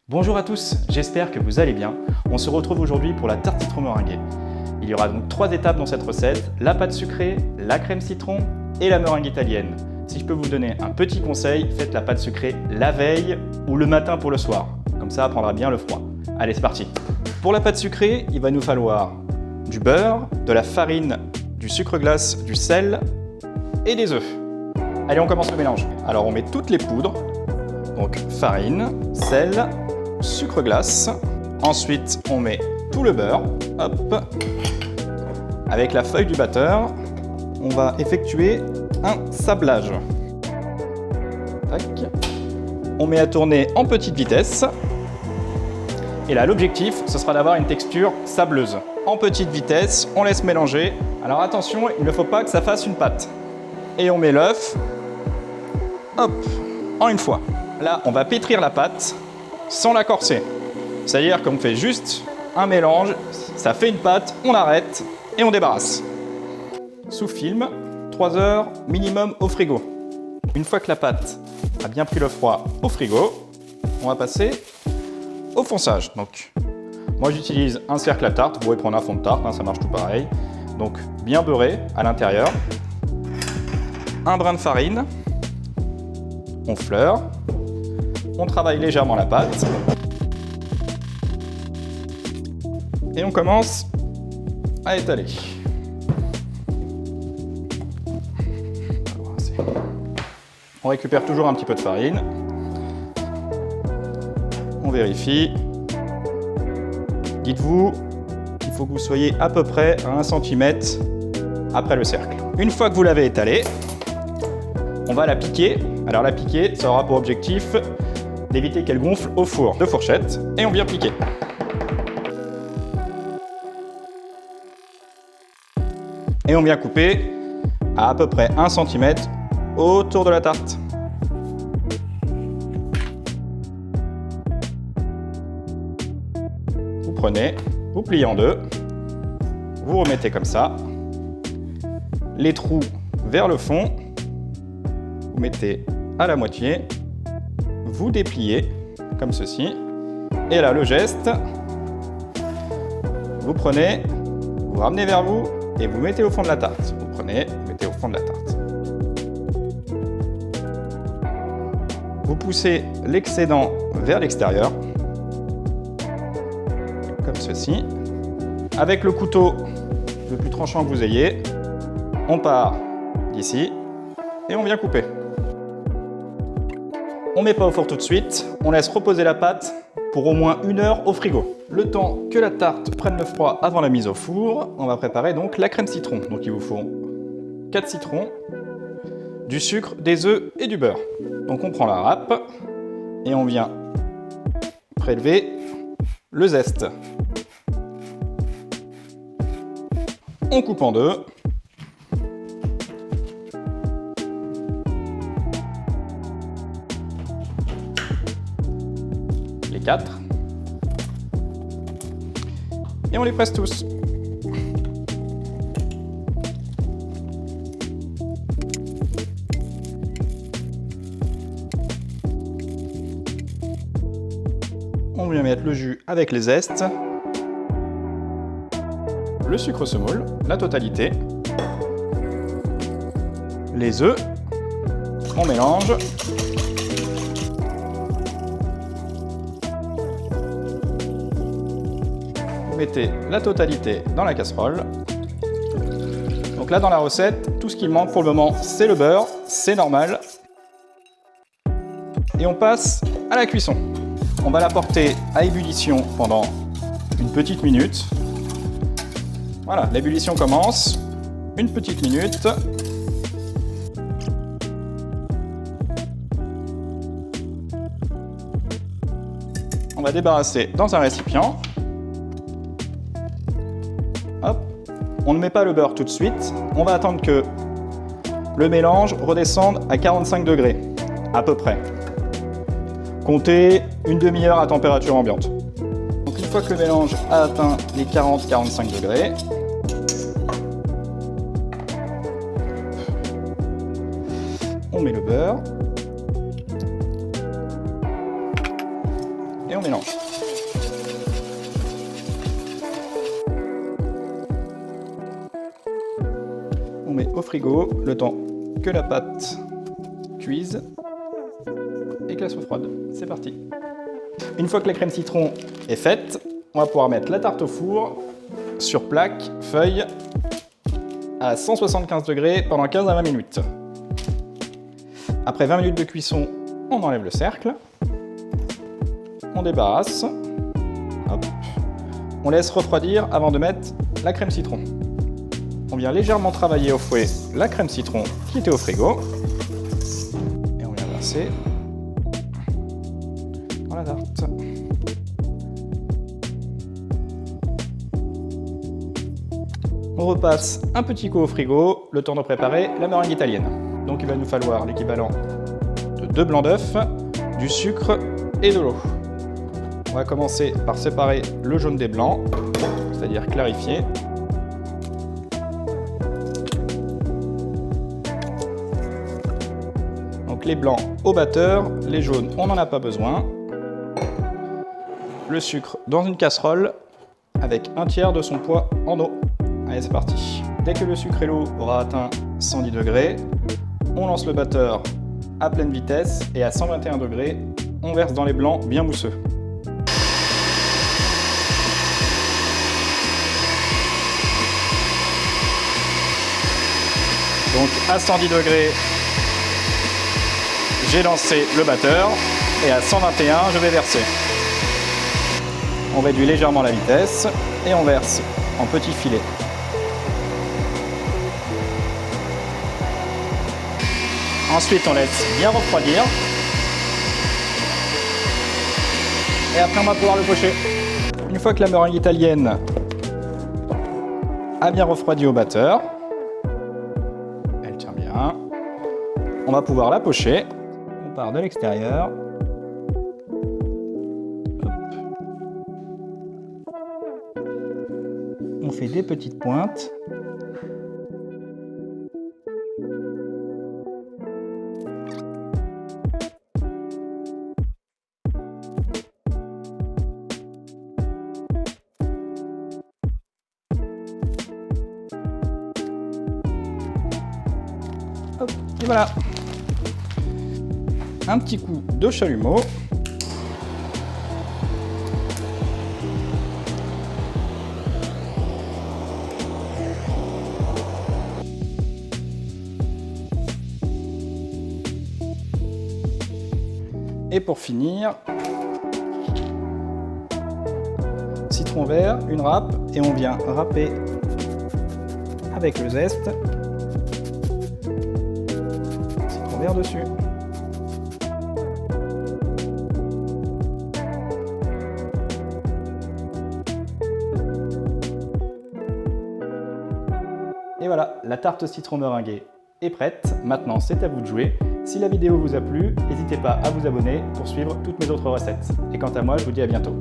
Bonjour à tous, j'espère que vous allez bien. On se retrouve aujourd'hui pour la tarte citron meringuée. Il y aura donc 3 étapes dans cette recette, la pâte sucrée, la crème citron et la meringue italienne. Si je peux vous donner un petit conseil, faites la pâte sucrée la veille ou le matin pour le soir. Comme ça, elle prendra bien le froid. Allez, c'est parti. Pour la pâte sucrée, il va nous falloir du beurre, de la farine, du sucre glace, du sel et des œufs. Allez, on commence le mélange. Alors, on met toutes les poudres. Donc, farine, sel, sucre glace. Ensuite, on met tout le beurre. Hop. Avec la feuille du batteur, on va effectuer un sablage. Tac. On met à tourner en petite vitesse. Et là, l'objectif, ce sera d'avoir une texture sableuse. En petite vitesse, on laisse mélanger. Alors attention, il ne faut pas que ça fasse une pâte. Et on met l'œuf. Hop, en une fois. Là, on va pétrir la pâte sans la corser. C'est-à-dire qu'on fait juste un mélange, ça fait une pâte, on arrête et on débarrasse. Sous film, 3 heures minimum au frigo. Une fois que la pâte a bien pris le froid au frigo, on va passer au fonçage. Donc, moi j'utilise un cercle à tarte, vous pouvez prendre un fond de tarte, ça marche tout pareil. Donc, bien beurré à l'intérieur. Un brin de farine. On fleure. On travaille légèrement la pâte. Et on commence à étaler. On récupère toujours un petit peu de farine. On vérifie. Dites-vous qu'il faut que vous soyez à peu près à 1 cm après le cercle. Une fois que vous l'avez étalé, on va la piquer. Alors la piquer, ça aura pour objectif d'éviter qu'elle gonfle au four de fourchette. Et on vient piquer. Et on vient couper à peu près 1 cm autour de la tarte. Vous prenez, vous pliez en deux, vous remettez comme ça, les trous vers le fond, vous mettez à la moitié, vous dépliez comme ceci, et là le geste, vous prenez, vous ramenez vers vous, et vous mettez au fond de la tarte. Vous prenez, vous mettez au fond de la tarte. Vous poussez l'excédent vers l'extérieur, comme ceci. Avec le couteau le plus tranchant que vous ayez, on part d'ici et on vient couper. On ne met pas au four tout de suite, on laisse reposer la pâte pour au moins 1 heure au frigo. Le temps que la tarte prenne le froid avant la mise au four, on va préparer donc la crème citron. Donc il vous faut 4 citrons, du sucre, des œufs et du beurre. Donc on prend la râpe et on vient prélever le zeste. On coupe en deux. Les 4. Et on les presse tous. On vient mettre le jus avec les zestes, le sucre semoule, la totalité, les œufs, on mélange. Vous mettez la totalité dans la casserole. Donc là, dans la recette, tout ce qui manque pour le moment, c'est le beurre, c'est normal. Et on passe à la cuisson. On va la porter à ébullition pendant une petite minute. Voilà, l'ébullition commence. Une petite minute. On va débarrasser dans un récipient. Hop. On ne met pas le beurre tout de suite. On va attendre que le mélange redescende à 45 degrés, à peu près. Comptez une demi-heure à température ambiante. Donc une fois que le mélange a atteint les 40-45 degrés, on met le beurre on mélange. On met au frigo le temps que la pâte cuise et que la soit froide. C'est parti. Une fois que la crème citron est faite, on va pouvoir mettre la tarte au four sur plaque, feuille, à 175 degrés pendant 15 à 20 minutes. Après 20 minutes de cuisson, on enlève le cercle, on débarrasse, hop. On laisse refroidir avant de mettre la crème citron. On vient légèrement travailler au fouet la crème citron qui était au frigo et on vient verser dans la tarte. On repasse un petit coup au frigo, le temps de préparer la meringue italienne. Donc il va nous falloir l'équivalent de 2 blancs d'œufs, du sucre et de l'eau. On va commencer par séparer le jaune des blancs, c'est-à-dire clarifier. Donc les blancs au batteur, les jaunes on n'en a pas besoin. Le sucre dans une casserole avec 1/3 de son poids en eau. Allez, c'est parti. Dès que le sucre et l'eau aura atteint 110 degrés, on lance le batteur à pleine vitesse et à 121 degrés, on verse dans les blancs bien mousseux. Donc à 110 degrés, j'ai lancé le batteur et à 121, je vais verser. On réduit légèrement la vitesse et on verse en petits filets. Ensuite, on laisse bien refroidir. Et après, on va pouvoir le pocher. Une fois que la meringue italienne a bien refroidi au batteur, elle tient bien, on va pouvoir la pocher. On part de l'extérieur. On fait des petites pointes. Hop, et voilà. Un petit coup de chalumeau. Et pour finir, citron vert, une râpe, et on vient râper avec le zeste. Citron vert dessus. Et voilà, la tarte citron meringuée est prête. Maintenant, c'est à vous de jouer. Si la vidéo vous a plu, n'hésitez pas à vous abonner pour suivre toutes mes autres recettes. Et quant à moi, je vous dis à bientôt.